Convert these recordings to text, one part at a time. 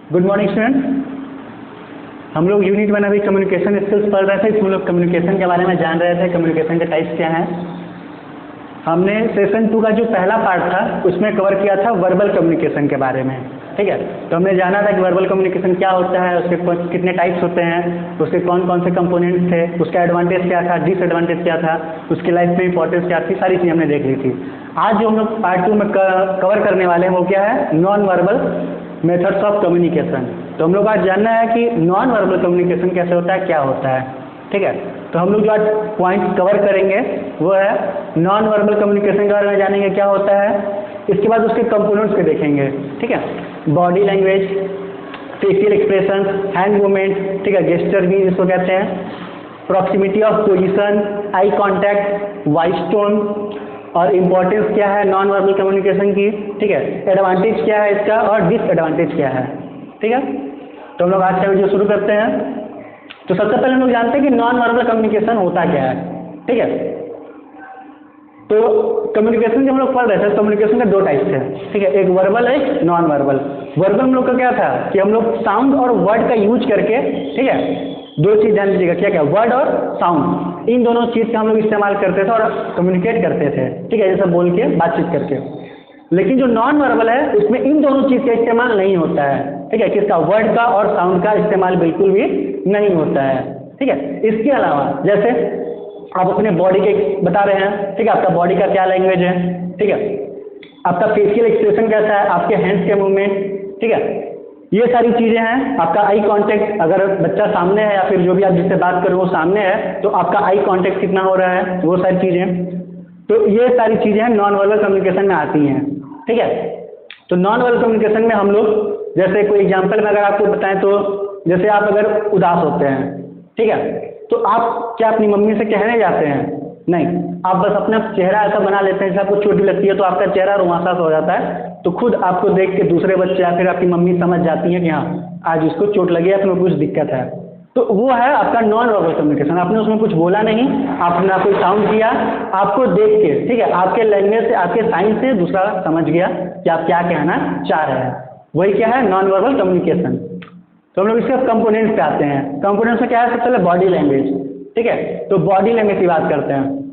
Good morning student. हम लोग unit 1 अभी कम्युनिकेशन स्किल्स पढ़ रहे थे। इसमें लोग कम्युनिकेशन के बारे में जान रहे थे, कम्युनिकेशन के टाइप्स क्या हैं। हमने सेशन 2 का जो पहला पार्ट था उसमें कवर किया था वर्बल कम्युनिकेशन के बारे में, ठीक है। तो हमने जाना था कि वर्बल कम्युनिकेशन क्या होता है, उसके कितने टाइप्स होते हैं, उसके कौन कौन से कंपोनेंट्स थे, उसका एडवांटेज क्या था, डिसएडवांटेज क्या था, उसकी लाइफ में इंपॉर्टेंस क्या थी, सारी चीज़ें हमने देख ली थी। आज जो हम लोग पार्ट 2 में कवर करने वाले हैं वो क्या है, non verbal methods of communication. तो हम लोग आज जानना है कि नॉन वर्बल कम्युनिकेशन कैसे होता है, क्या होता है, ठीक है। तो हम लोग जो आज पॉइंट कवर करेंगे वो है नॉन वर्बल कम्युनिकेशन के बारे में जानेंगे क्या होता है, इसके बाद उसके कंपोनेंट्स को देखेंगे, ठीक है। Body language, facial expression, hand movement, ठीक है, गेस्चर भी इसको कहते हैं, proximity of position, eye contact, voice tone और इम्पोर्टेंस क्या है नॉन वर्बल कम्युनिकेशन की, ठीक है, एडवांटेज क्या है इसका और डिसएडवांटेज क्या है, ठीक है। तो हम लोग आज का वीडियो शुरू करते हैं। तो सबसे पहले हम लोग जानते हैं कि नॉन वर्बल कम्युनिकेशन होता क्या है, ठीक है। तो कम्युनिकेशन जो हम लोग पढ़ रहे थे, कम्युनिकेशन के दो टाइप्स थे, ठीक है, एक वर्बल है एक नॉन वर्बल। वर्बल हम लोग का क्या था कि हम लोग साउंड और वर्ड का यूज करके, ठीक है, दो चीज़ जान लीजिएगा क्या क्या, वर्ड और साउंड, इन दोनों चीज़ का हम लोग इस्तेमाल करते थे और कम्युनिकेट करते थे, ठीक है, जैसे बोल के बातचीत करके। लेकिन जो नॉन वर्बल है उसमें इन दोनों चीज़ का इस्तेमाल नहीं होता है, ठीक है, किसका, वर्ड का और साउंड का इस्तेमाल बिल्कुल भी नहीं होता है, ठीक है। इसके अलावा जैसे आप अपने बॉडी के बता रहे हैं, ठीक है, आपका बॉडी का क्या लैंग्वेज है, ठीक है, आपका फेशियल एक्सप्रेशन कैसा है, आपके हैंड्स के मूवमेंट, ठीक है, ये सारी चीज़ें हैं। आपका आई कांटेक्ट, अगर बच्चा सामने है या फिर जो भी आप जिससे बात कर रहे हो वो सामने है तो आपका आई कांटेक्ट कितना हो रहा है, वो सारी चीज़ें। तो ये सारी चीज़ें हैं नॉन वर्बल कम्युनिकेशन में आती हैं, ठीक है। तो नॉन वर्बल कम्युनिकेशन में हम लोग जैसे कोई एग्जाम्पल में अगर आपको बताएं तो जैसे आप अगर उदास होते हैं, ठीक है, तो आप क्या अपनी मम्मी से कहने जाते हैं, नहीं, आप बस अपना चेहरा ऐसा बना लेते हैं, जैसे आपको चोट लगती है तो आपका चेहरा रुआंसा हो जाता है, तो खुद आपको देख के दूसरे बच्चे या फिर आपकी मम्मी समझ जाती हैं कि हाँ आज इसको चोट लगी है, इसमें कुछ दिक्कत है। तो वो है आपका नॉन वर्बल कम्युनिकेशन। आपने उसमें कुछ बोला नहीं, आपने ना कोई साउंड किया, आपको देख के, ठीक है, आपके लैंग्वेज से, आपके साइन से दूसरा समझ गया कि आप क्या कहना चाह रहे हैं, वही क्या है नॉन वर्बल कम्युनिकेशन। तो हम लोग इसके कंपोनेंट्स पे आते हैं। कंपोनेंट्स में क्या है, सबसे पहले बॉडी लैंग्वेज, ठीक है। तो बॉडी लैंग्वेज की बात करते हैं।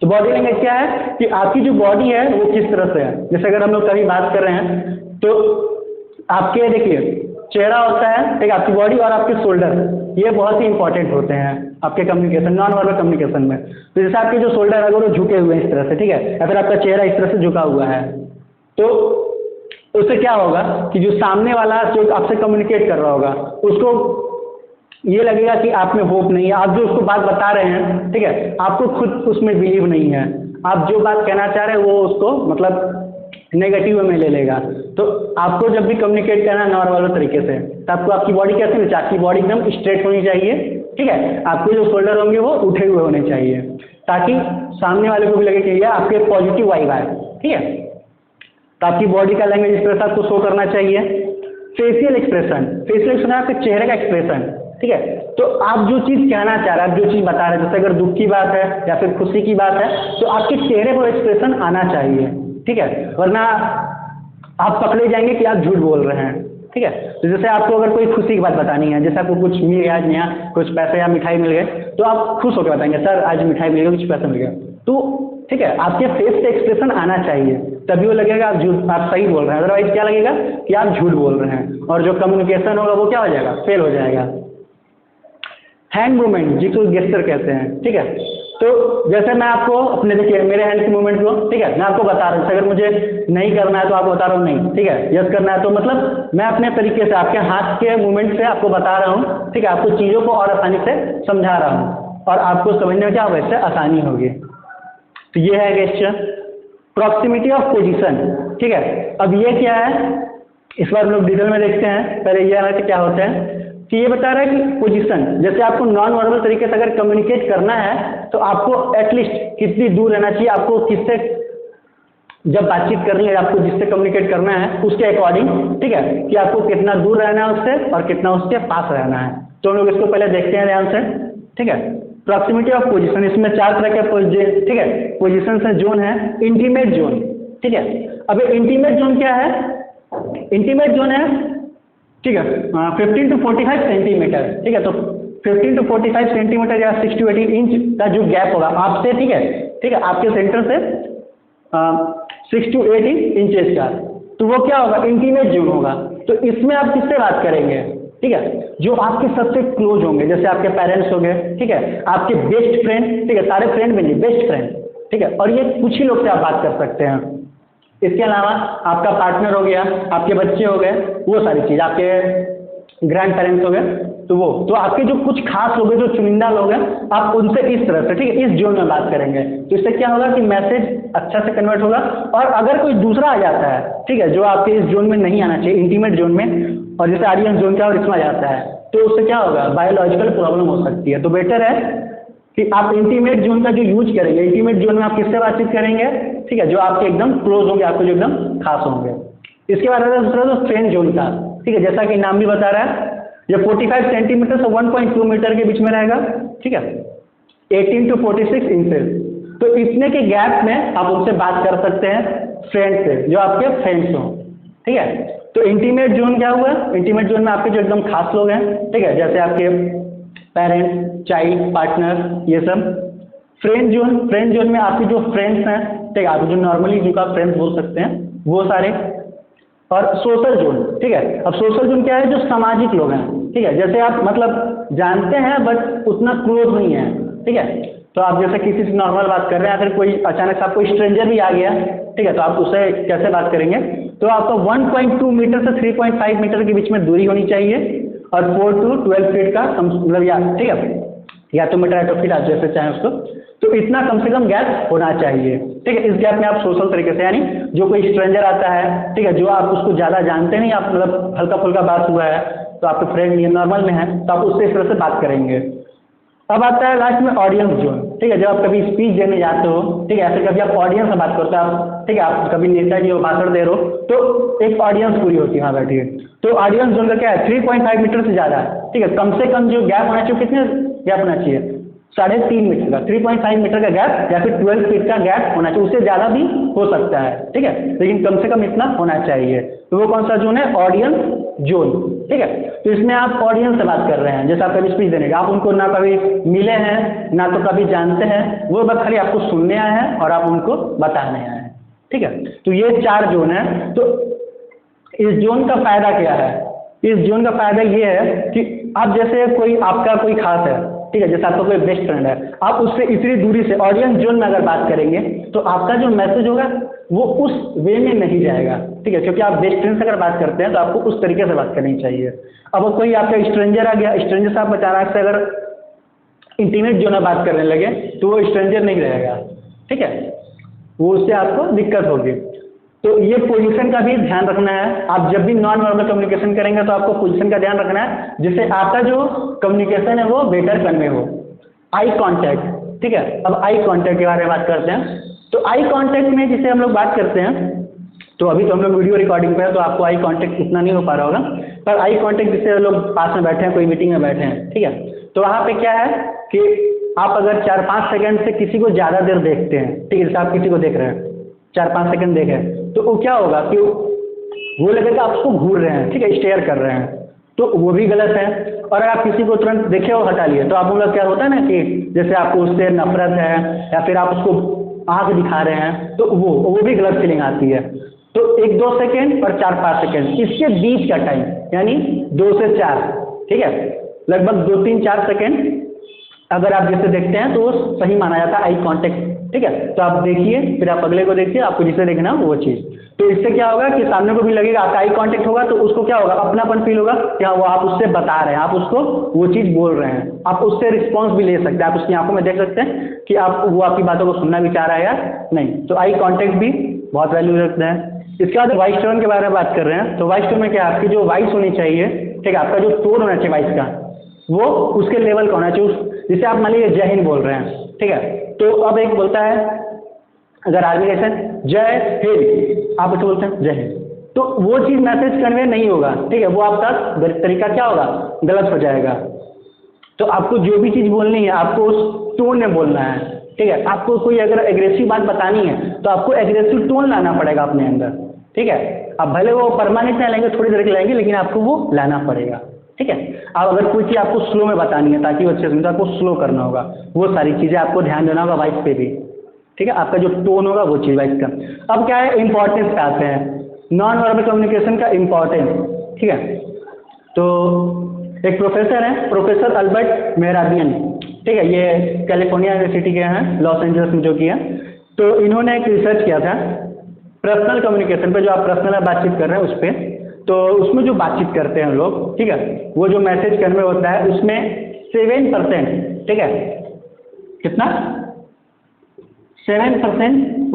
तो बॉडी लैंग्वेज क्या है कि आपकी जो बॉडी है वो किस तरह से है। जैसे अगर हम लोग कभी बात कर रहे हैं तो आपके देखिए चेहरा होता है, ठीक है, आपकी बॉडी और आपके शोल्डर, ये बहुत ही इंपॉर्टेंट होते हैं आपके कम्युनिकेशन, नॉन वर्बल कम्युनिकेशन में। तो जैसे आपके जो शोल्डर अगर वो झुके हुए हैं इस तरह से, ठीक है, या फिर आपका चेहरा इस तरह से झुका हुआ है, तो उससे क्या होगा कि जो सामने वाला जो आपसे कम्युनिकेट कर रहा होगा उसको ये लगेगा कि आप में होप नहीं है। आप जो उसको बात बता रहे हैं, ठीक है, आपको खुद उसमें बिलीव नहीं है, आप जो बात कहना चाह रहे हैं वो उसको मतलब नेगेटिव में ले लेगा। तो आपको जब भी कम्युनिकेट करना है नॉर्मल तरीके से, तो आपको आपकी बॉडी कैसे होनी चाहिए, आपकी बॉडी एकदम स्ट्रेट होनी चाहिए, ठीक है, आपके जो शोल्डर होंगे वो उठे हुए होने चाहिए ताकि सामने वाले को भी लगे कि ये आपके पॉजिटिव वाइब आए, ठीक है। तो आपकी बॉडी का लैंग्वेज इस तरह से आपको शो करना चाहिए। फेशियल एक्सप्रेशन, फेशियल एक्सप्रेशन आपके चेहरे का एक्सप्रेशन, ठीक है। तो आप जो चीज़ कहना चाह रहे हैं, आप जो चीज़ बता रहे हैं, जैसे अगर दुख की बात है या फिर खुशी की बात है तो आपके चेहरे पर एक्सप्रेशन आना चाहिए, ठीक है, वरना आप पकड़े जाएंगे कि आप झूठ बोल रहे हैं, ठीक है। तो जैसे आपको अगर कोई खुशी की बात बतानी है, जैसे आपको कुछ मिल गया आज नया, कुछ पैसे या मिठाई मिल गए, तो आप खुश होकर बताएंगे सर आज मिठाई मिल गई, कुछ पैसा मिल गया, तो ठीक है, आपके फेस से एक्सप्रेशन आना चाहिए, तभी वो लगेगा आप झूठ, आप सही बोल रहे हैं। अदरवाइज क्या लगेगा कि आप झूठ बोल रहे हैं और जो कम्युनिकेशन होगा वो क्या हो जाएगा, फेल हो जाएगा। हैंड मूवमेंट जिसको गेस्चर कहते हैं, ठीक है। तो जैसे मैं आपको अपने देखिए मेरे हैंड के मूवमेंट को, ठीक है, मैं आपको बता रहा हूँ, अगर मुझे नहीं करना है तो आपको बता रहा हूँ नहीं, ठीक है, यस करना है तो मतलब मैं अपने तरीके से आपके हाथ के मूवमेंट से आपको बता रहा हूँ, ठीक है, आपको चीज़ों को और आसानी से समझा रहा हूँ और आपको समझने में क्या होगा, इससे आसानी होगी। तो ये है गेस्चर। प्रॉक्सिमिटी ऑफ पोजीशन, ठीक है। अब ये क्या है, इस बार हम लोग डिटेल में देखते हैं। पहले ये है कि क्या होता है कि ये बता रहा है कि पोजीशन, जैसे आपको नॉन वर्बल तरीके से अगर कम्युनिकेट करना है तो आपको एटलीस्ट कितनी दूर रहना चाहिए, आपको किससे जब बातचीत करनी है, आपको जिससे कम्युनिकेट करना है उसके अकॉर्डिंग, ठीक है, कि आपको कितना दूर रहना है उससे और कितना उसके पास रहना है। तो हम लोग इसको पहले देखते हैं ध्यान से, ठीक है। प्रॉक्सिमिटी ऑफ पोजीशन, इसमें 4 तरह के ठीक है पोजीशन है, जोन है। इंटीमेट जोन, ठीक है। अब इंटीमेट जोन क्या है, इंटीमेट जोन है ठीक है, 15 to 45 सेंटीमीटर, ठीक है। तो 15 to 45 सेंटीमीटर या 6 to 18 इंच का जो गैप होगा आपसे, ठीक है, ठीक है, आपके सेंटर से 6 to 18 इंचेस का, तो वो क्या होगा, इंटीमेट जोन होगा। तो इसमें आप किससे बात करेंगे, ठीक है, जो आपके सबसे क्लोज होंगे, जैसे आपके पेरेंट्स हो गए, ठीक है, आपके बेस्ट फ्रेंड, ठीक है, सारे फ्रेंड भी नहीं, बेस्ट फ्रेंड, ठीक है, और ये कुछ ही लोग से आप बात कर सकते हैं। इसके अलावा आपका पार्टनर हो गया, आपके बच्चे हो गए, वो सारी चीज़, आपके ग्रैंड पेरेंट्स हो गए, तो वो, तो आपके जो कुछ खास लोग हैं, जो चुनिंदा लोग हैं, आप उनसे इस तरह से, ठीक है, इस जोन में बात करेंगे। तो इससे क्या होगा कि मैसेज अच्छा से कन्वर्ट होगा। और अगर कोई दूसरा आ जाता है, ठीक है, जो आपके इस जोन में नहीं आना चाहिए, इंटीमेट जोन में, और जैसे ऑडियंस जोन का और इसमें आ जाता है, तो उससे क्या होगा, बायोलॉजिकल प्रॉब्लम हो सकती है। तो बेटर है कि आप इंटीमेट जोन का जो यूज करेंगे, इंटीमेट जोन में आप किससे बातचीत करेंगे, ठीक है, जो आपके एकदम क्लोज होंगे, आपको जो एकदम खास होंगे। इसके बाद है दूसरा तो फ्रेंड जोन का, ठीक है, जैसा कि नाम भी बता रहा है, ये 45 सेंटीमीटर से 1.2 मीटर के बीच में रहेगा, ठीक है, 18 to 46 इंचेस। तो इतने के गैप में आप उनसे बात कर सकते हैं, फ्रेंड से, जो आपके फ्रेंड्स हों, ठीक है। तो इंटीमेट जोन क्या हुआ, इंटीमेट जोन में आपके जो एकदम खास लोग हैं, ठीक है, जैसे आपके पेरेंट्स, चाइल्ड, पार्टनर, ये सब। फ्रेंड जोन में आपके जो फ्रेंड्स हैं, ठीक है, आप जो नॉर्मली जिनको आप फ्रेंड्स बोल सकते हैं, वो सारे। और सोशल जोन, ठीक है, अब सोशल जोन क्या है, जो सामाजिक लोग हैं, ठीक है, जैसे आप मतलब जानते हैं बट उतना क्लोज नहीं है, ठीक है। तो आप जैसे किसी से नॉर्मल बात कर रहे हैं, फिर कोई अचानक से आपको स्ट्रेंजर भी आ गया, ठीक है, तो आप उससे कैसे बात करेंगे, तो आपको 1.2 मीटर से 3.5 मीटर के बीच में दूरी होनी चाहिए, और 4 to 12 फीट का मतलब, या ठीक है, या तो मीटर या तो फीट, आप जैसे चाहें उसको, तो इतना कम से कम गैप होना चाहिए, ठीक है। इस गैप में आप सोशल तरीके से, यानी जो कोई स्ट्रेंजर आता है, ठीक है, जो आप उसको ज़्यादा जानते नहीं, आप मतलब हल्का फुल्का बात हुआ है, तो आपके फ्रेंड नहीं है, नॉर्मल में है, तो आप उससे इस तरह से बात करेंगे। अब आता है लास्ट में ऑडियंस जोन, ठीक है, जब आप कभी स्पीच देने जाते हो, ठीक है, ऐसे कभी आप ऑडियंस से बात करते हो, आप, ठीक है, आप कभी नेता जी हो, भाषण दे रहे हो, तो एक ऑडियंस पूरी होती है वहाँ बैठी है। तो ऑडियंस जोन का क्या है, 3.5 मीटर से ज़्यादा, ठीक है, कम से कम जो गैप होना चाहिए, कितने गैप होना चाहिए, 3.5 मीटर का, 3.5 मीटर का गैप, या फिर 12 फीट का गैप होना चाहिए, उससे ज़्यादा भी हो सकता है, ठीक है, लेकिन कम से कम इतना होना चाहिए। तो वो कौन सा जोन है, ऑडियंस जोन, ठीक है। तो इसमें आप ऑडियंस से बात कर रहे हैं, जैसे आप कभी स्पीच देने, आप उनको ना कभी मिले हैं, ना तो कभी जानते हैं, वो बस खाली आपको सुनने आए हैं और आप उनको बताने आए हैं, ठीक है। तो ये 4 जोन है। तो इस जोन का फायदा क्या है, इस जोन का फायदा ये है कि आप जैसे कोई आपका कोई खास है, ठीक है, जैसे आपका कोई बेस्ट फ्रेंड है, आप उससे इतनी दूरी से ऑडियंस जोन में अगर बात करेंगे, तो आपका जो मैसेज होगा वो उस वे में नहीं जाएगा, ठीक है, क्योंकि आप बेस्ट फ्रेंड से अगर बात करते हैं तो आपको उस तरीके से बात करनी चाहिए। अब कोई आपका स्ट्रेंजर आ गया, स्ट्रेंजर से आप अचानक से अगर इंटीमेट जोन में बात करने लगे, तो वो स्ट्रेंजर नहीं रहेगा, ठीक है, वो उससे आपको दिक्कत होगी। तो ये पोजीशन का भी ध्यान रखना है। आप जब भी नॉन वर्बल कम्युनिकेशन करेंगे तो आपको पोजीशन का ध्यान रखना है, जिससे आपका जो कम्युनिकेशन है वो बेटर कन्वे हो। आई कांटेक्ट, ठीक है। अब आई कांटेक्ट के बारे में बात करते हैं। तो आई कांटेक्ट में जिसे हम लोग बात करते हैं, तो अभी तो हम लोग वीडियो रिकॉर्डिंग पे है, तो आपको आई कांटेक्ट इतना नहीं हो पा रहा होगा, पर आई कांटेक्ट जिससे लोग पास में बैठे हैं, कोई मीटिंग में बैठे हैं, ठीक है, तो वहाँ पे क्या है कि आप अगर 4-5 सेकंड से किसी को ज़्यादा देर देखते हैं, ठीक है, जैसे आप किसी को देख रहे हैं 4-5 सेकंड देखें, तो वो क्या होगा कि वो लगेगा आप उसको घूर रहे हैं, ठीक है, स्टेयर कर रहे हैं, तो वो भी गलत है। और अगर आप किसी को तुरंत देखे और हटा लिए, तो आप लोग क्या होता है ना कि जैसे आपको उससे नफरत है या फिर आप उसको आँख दिखा रहे हैं, तो वो भी गलत फीलिंग आती है। तो 1-2 सेकेंड और 4-5 सेकेंड इसके बीच का टाइम, यानी 2 से 4, ठीक है, लगभग 2-3-4 सेकेंड अगर आप जिसे देखते हैं तो वो सही माना जाता है आई कांटेक्ट, ठीक है। तो आप देखिए, फिर आप अगले को देखिए, आपको जिसे देखना वो चीज़। तो इससे क्या होगा कि सामने को भी लगेगा, आपका आई कांटेक्ट होगा तो उसको क्या होगा, अपनापन फील होगा कि हाँ वो आप उससे बता रहे हैं, आप उसको वो चीज़ बोल रहे हैं, आप उससे रिस्पॉन्स भी ले सकते हैं, आप उसकी आंखों में देख सकते हैं कि आप वो आपकी बातों को सुनना भी चाह रहा है या नहीं। तो आई कांटेक्ट भी बहुत वैल्यू रखता है। इसके बाद वॉइस टोन के बारे में बात कर रहे हैं। तो वॉइस टोन में क्या, आपकी जो वॉइस होनी चाहिए, ठीक है, आपका जो टोन होना चाहिए वॉइस का, वो उसके लेवल का होना चाहिए। जैसे आप मान लीजिए जय हिंद बोल रहे हैं, ठीक है, तो अब एक बोलता है अगर आर्मी जैसे जय हिंद, आप उसे बोलते हैं जय हिंद, तो वो चीज़ मैसेज कन्वे नहीं होगा, ठीक है, वो आपका तरीका क्या होगा, गलत हो जाएगा। तो आपको जो भी चीज़ बोलनी है आपको उस टोन में बोलना है, ठीक है। आपको कोई अगर एग्रेसिव बात बतानी है तो आपको एग्रेसिव टोन लाना पड़ेगा अपने अंदर, ठीक है। अब भले वो परमानेंट नहीं लेंगे, थोड़ी देर के लेंगे, लेकिन आपको वो लाना पड़ेगा, ठीक है। अब अगर कोई चीज़ आपको स्लो में बतानी है ताकि वो अच्छे से, तो आपको स्लो करना होगा, वो सारी चीज़ें आपको ध्यान देना होगा वॉइस पे भी, ठीक है। आपका जो टोन होगा वो चीज़ वॉइस का। अब क्या है, इंपॉर्टेंस पे आते हैं, नॉन वर्बल कम्युनिकेशन का इम्पॉर्टेंस, ठीक है। तो एक प्रोफेसर हैं, प्रोफेसर अल्बर्ट मेहराबियन, ठीक है, ये कैलिफोर्निया यूनिवर्सिटी के हैं, लॉस एंजल्स में जो किया। तो इन्होंने एक रिसर्च किया था पर्सनल कम्युनिकेशन पे, जो आप पर्सनल बातचीत कर रहे हैं उस पर। तो उसमें जो बातचीत करते हैं लोग, ठीक है, वो जो मैसेज कन्वे होता है उसमें 7%, ठीक है, कितना, 7%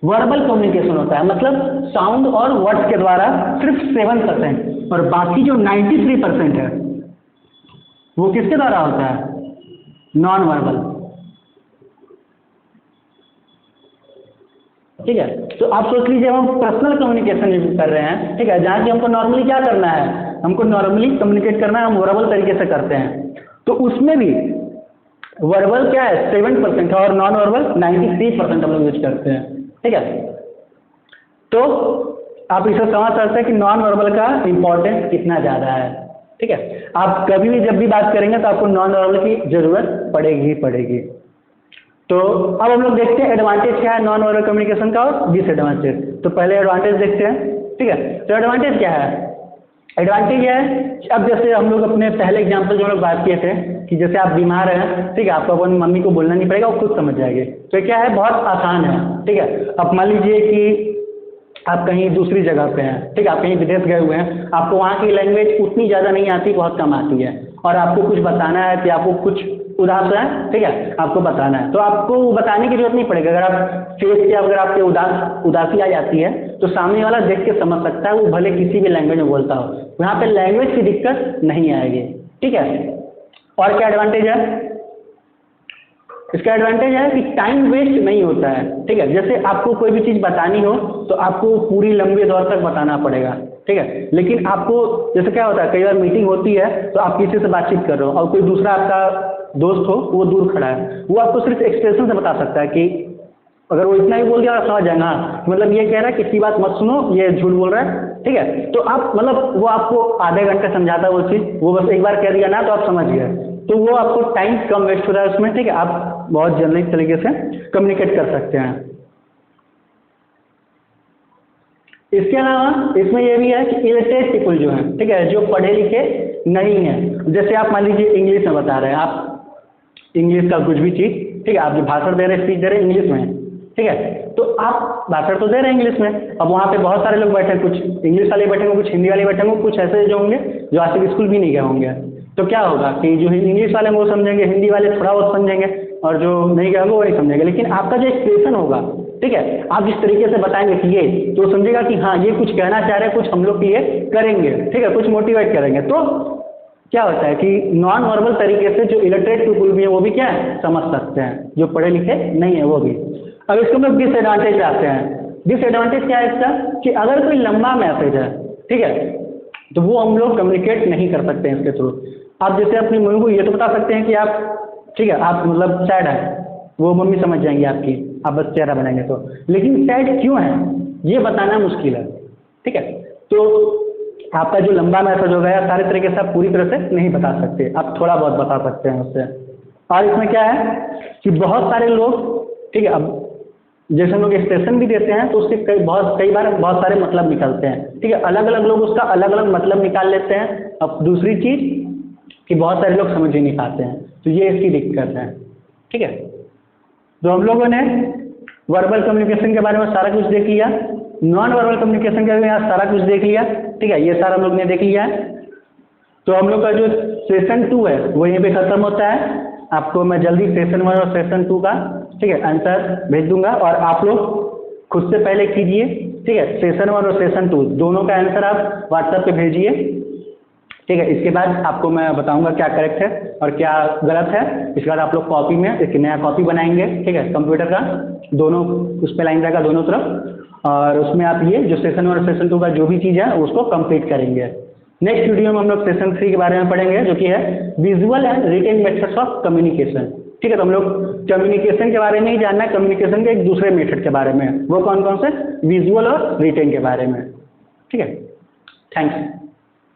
वर्बल कम्युनिकेशन होता है, मतलब साउंड और वर्ड्स के द्वारा सिर्फ 7%, और बाकी जो 93% है वो किसके द्वारा होता है, नॉन वर्बल, ठीक है। तो आप सोच लीजिए हम पर्सनल कम्युनिकेशन कर रहे हैं, ठीक है, जहाँ की हमको नॉर्मली क्या करना है, हमको नॉर्मली कम्युनिकेट करना है, हम वर्बल तरीके से करते हैं। तो उसमें भी वर्बल क्या है 7% है और नॉन वर्बल 93% हम लोग यूज करते हैं, ठीक है। तो आप इसे समझ सकते हैं कि नॉन वर्बल का इम्पोर्टेंस कितना ज़्यादा है, ठीक है। आप कभी भी जब भी बात करेंगे तो आपको नॉन वर्बल की ज़रूरत पड़ेगी ही पड़ेगी। तो अब हम लोग देखते हैं एडवांटेज क्या है नॉन वर्बल कम्युनिकेशन का और डिसएडवांटेज। तो पहले एडवांटेज देखते हैं, ठीक है। तो एडवांटेज क्या है, एडवांटेज ये है, अब जैसे हम लोग अपने पहले एग्जाम्पल जो हम लोग बात किए थे कि जैसे आप बीमार हैं, ठीक है, आपको अपनी मम्मी को बोलना नहीं पड़ेगा, वो खुद समझ जाएंगे। तो क्या है, बहुत आसान है, ठीक है। अब मान लीजिए कि आप कहीं दूसरी जगह पे हैं, ठीक है, आप कहीं विदेश गए हुए हैं, आपको वहाँ की लैंग्वेज उतनी ज़्यादा नहीं आती, बहुत कम आती है, और आपको कुछ बताना है कि आपको कुछ उदास है, ठीक है, आपको बताना है, तो आपको बताने की जरूरत नहीं पड़ेगी। अगर आप फेस पे अगर आपके उदासी आ जाती है तो सामने वाला देख के समझ सकता है, वो भले किसी भी लैंग्वेज में बोलता हो, यहाँ पे लैंग्वेज की दिक्कत नहीं आएगी, ठीक है। और क्या एडवांटेज है, इसका एडवांटेज है कि टाइम वेस्ट नहीं होता है, ठीक है। जैसे आपको कोई भी चीज़ बतानी हो तो आपको पूरी लंबे दौर तक बताना पड़ेगा, ठीक है। लेकिन आपको जैसे क्या होता है, कई बार मीटिंग होती है तो आप किसी से बातचीत कर रहे हो और कोई दूसरा आपका दोस्त हो वो दूर खड़ा है, वो आपको सिर्फ एक्सप्रेशन से बता सकता है कि अगर वो इतना ही बोल दिया आप समझ जाएगा, मतलब ये कह रहा है कि इसकी बात मत सुनो, ये झूठ बोल रहा है, ठीक है। तो आप मतलब वो आपको आधे घंटे समझाता है वो चीज़, वो बस एक बार कह दिया ना तो आप समझ गए, तो वो आपको टाइम कम वेस्ट हो रहा है उसमें, ठीक है। आप बहुत जल्दी तरीके से कम्युनिकेट कर सकते हैं। इसके अलावा इसमें यह भी है कि इलिटरेट पीपल जो हैं, ठीक है, जो पढ़े लिखे नहीं हैं, जैसे आप मान लीजिए इंग्लिश में बता रहे हैं, आप इंग्लिश का कुछ भी चीज़, ठीक है, आप जो भाषण दे रहे हैं, स्पीच दे रहे हैं इंग्लिश में, ठीक है, तो आप भाषण तो दे रहे हैं इंग्लिश में, अब वहाँ पे बहुत सारे लोग बैठे हैं, कुछ इंग्लिश वाले बैठे होंगे, कुछ हिंदी वाले बैठे होंगे, कुछ ऐसे जो होंगे जो आज तक स्कूल भी नहीं गए होंगे। तो क्या होगा कि जो इंग्लिश वाले वो समझेंगे, हिंदी वाले थोड़ा बहुत समझेंगे, और जो नहीं गए होंगे वो नहीं समझेंगे। लेकिन आपका जो एक्सप्रेशन होगा, ठीक है, आप जिस तरीके से बताएंगे कि ये, तो समझेगा कि हाँ ये कुछ कहना चाह रहे हैं, कुछ हम लोग के लिए करेंगे, ठीक है, कुछ मोटिवेट करेंगे। तो क्या होता है कि नॉन वर्बल तरीके से जो इलिटरेट पीपल भी हैं वो भी क्या है समझ सकते हैं, जो पढ़े लिखे नहीं है वो भी। अब इसको हम लोग डिसएडवांटेज आते हैं। डिसएडवांटेज क्या है इसका, कि अगर कोई लंबा मैसेज है, ठीक है, तो वो हम लोग कम्युनिकेट नहीं कर सकते हैं इसके थ्रू। आप जैसे अपनी मम्मी को ये तो बता सकते हैं कि आप, ठीक है, आप मतलब सैड है, वो मम्मी समझ जाएंगी आपकी, आप बस चेहरा बनाएंगे तो, लेकिन सैड क्यों है ये बताना मुश्किल है, ठीक है। तो आपका जो लंबा मैसेज होगा या सारे तरीके से आप पूरी तरह से नहीं बता सकते, आप थोड़ा बहुत बता सकते हैं उससे। और इसमें क्या है कि बहुत सारे लोग, ठीक है, अब जैसे हम लोग एक्सप्रेशन भी देते हैं तो उससे कई बार बहुत सारे मतलब निकलते हैं, ठीक है, अलग अलग लोग उसका अलग अलग मतलब निकाल लेते हैं। अब दूसरी चीज़ कि बहुत सारे लोग समझ ही नहीं पाते हैं, तो ये इसकी दिक्कत है, ठीक है। तो हम लोगों ने वर्बल कम्युनिकेशन के बारे में सारा कुछ देख लिया, नॉन वर्बल कम्युनिकेशन के बारे में सारा कुछ देख लिया, ठीक है, ये सारा हम लोग ने देख लिया है। तो हम लोग का जो सेशन 2 है वो यहीं पे ख़त्म होता है। आपको मैं जल्दी सेशन 1 और सेशन 2 का, ठीक है, आंसर भेज दूंगा, और आप लोग खुद से पहले कीजिए, ठीक है, सेशन 1 और सेशन 2 दोनों का आंसर आप व्हाट्सएप पे भेजिए, ठीक है। इसके बाद आपको मैं बताऊंगा क्या करेक्ट है और क्या गलत है। इसके बाद आप लोग कॉपी में एक नया कॉपी बनाएंगे, ठीक है, कंप्यूटर का, दोनों उस पर लाइन रहेगा दोनों तरफ, और उसमें आप ये जो सेशन 1 और सेशन 2 का जो भी चीज़ है उसको कंप्लीट करेंगे। नेक्स्ट वीडियो में हम लोग सेशन 3 के बारे में पढ़ेंगे, जो कि है visual and written methods of communication. ठीक है, तो हम लोग कम्युनिकेशन के बारे में ही जानना है, कम्युनिकेशन के एक दूसरे मेथड के बारे में, वो कौन कौन से, विजुअल और रिटेन के बारे में। ठीक है, थैंक्स।